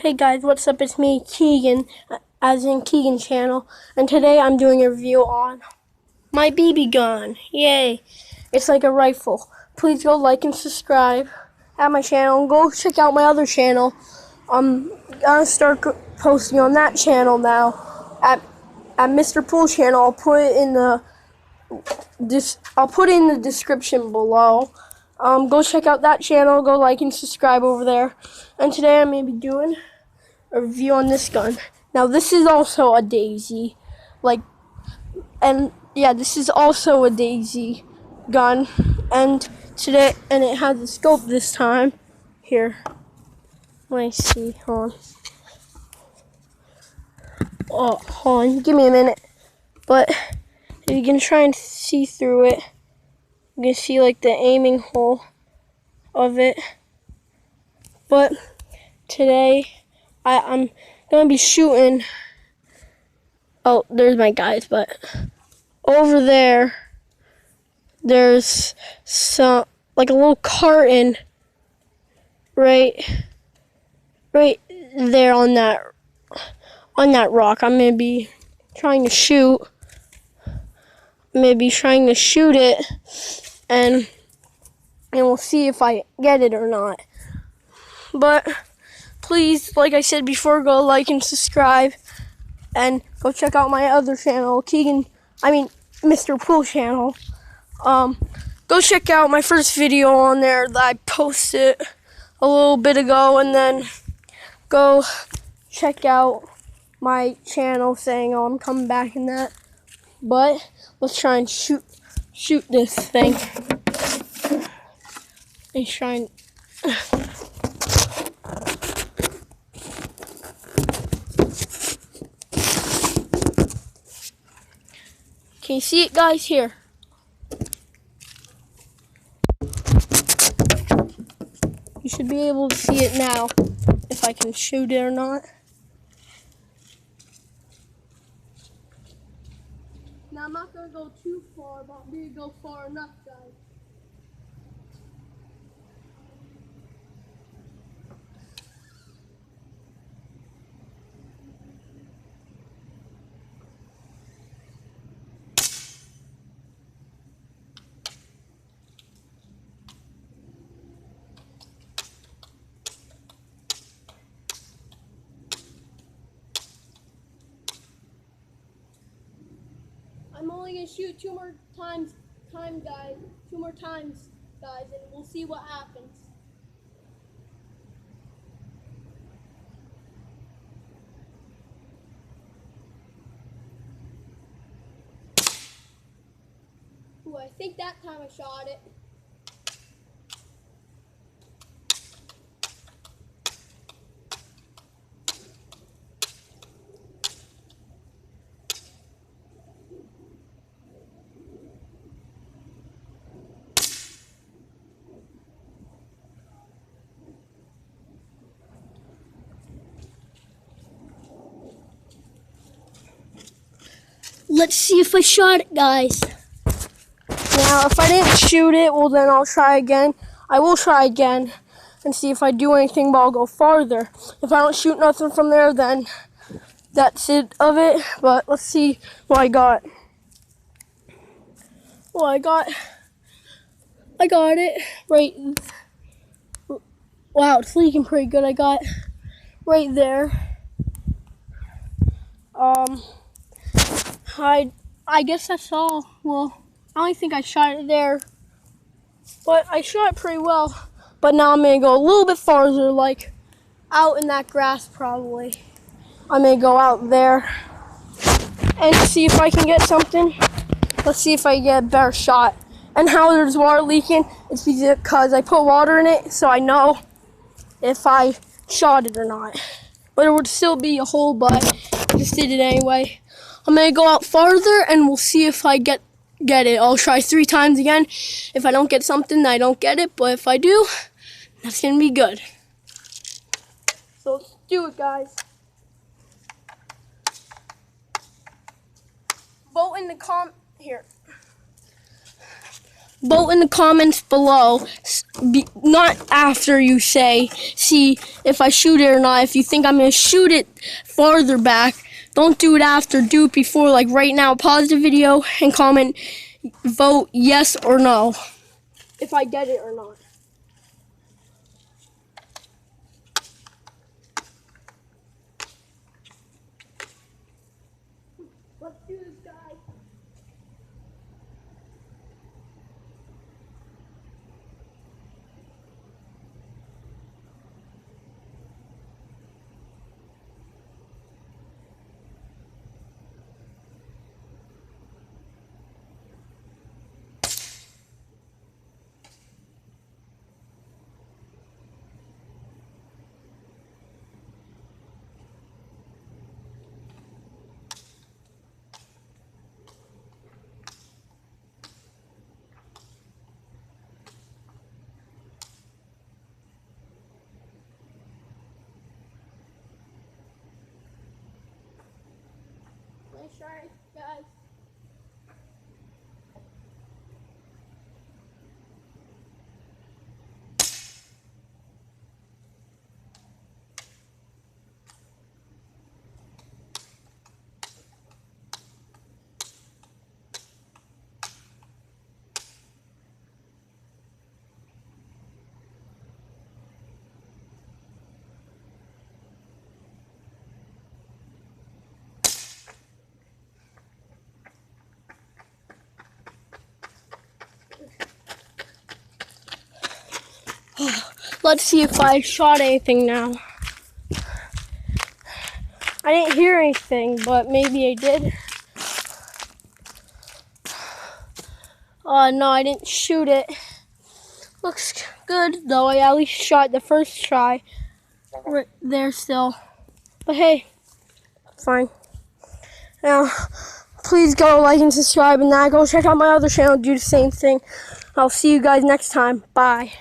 Hey guys, what's up? It's me, Keegan, as in Keegan channel, and today I'm doing a review on my BB gun. Yay! It's like a rifle. Please go like and subscribe at my channel, and go check out my other channel. I'm gonna start posting on that channel now at Mr.Pool channel. I'll put it in the description below. Go check out that channel. Go like and subscribe over there. And today I'm gonna be doing a review on this gun. Now this is also a Daisy, this is also a Daisy gun, and it has a scope this time. Here, let me see. Hold on, give me a minute. But if you can try and see through it, you can see like the aiming hole of it. But today I'm gonna be shooting. Oh, there's my guys, but over there's some like a little carton right there on that rock. I'm gonna be trying to shoot. It, and we'll see if I get it or not. But please, like I said before, go like and subscribe, and go check out my other channel, Mr.Pool channel. Go check out my first video on there that I posted a little bit ago, and then go check out my channel saying, "Oh, I'm coming back," in that. But let's try and shoot this thing. Let's try and can you see it, guys? Here. You should be able to see it now, if I can shoot it or not. Now I'm not going to go too far, but I'm going to go far enough, guys. I'm only going to shoot two more times, guys, and we'll see what happens. Ooh, I think that time I shot it. Let's see if I shot it, guys. Now, if I didn't shoot it, well, then I'll try again. I will try again and see if I do anything, but I'll go farther. If I don't shoot nothing from there, then that's it of it. But let's see what I got. Well, I got it right. Wow, it's leaking pretty good. I got right there. I guess that's all. Well, I only think I shot it there, but I shot it pretty well. But now I'm gonna go a little bit farther, like out in that grass probably. I'm gonna go out there and see if I can get something. Let's see if I get a better shot. And how there's water leaking, it's because I put water in it, so I know if I shot it or not. But it would still be a hole, but I just did it anyway. I'm gonna go out farther and we'll see if I get it. I'll try 3 times again. If I don't get something, I don't get it. But if I do, that's gonna be good. So let's do it, guys. Vote in the comments below Not after you see if I shoot it or not. If you think I'm going to shoot it farther back, don't do it after. Do it before, like right now. Pause the video and comment, vote yes or no, if I get it or not. Let's do this, guys. Nice try, guys. Let's see if I shot anything now. I didn't hear anything, but maybe I did. No, I didn't shoot it. Looks good, though. I at least shot the first try. Right there still. But hey, fine. Now, please go like and subscribe, and now go check out my other channel, do the same thing. I'll see you guys next time. Bye.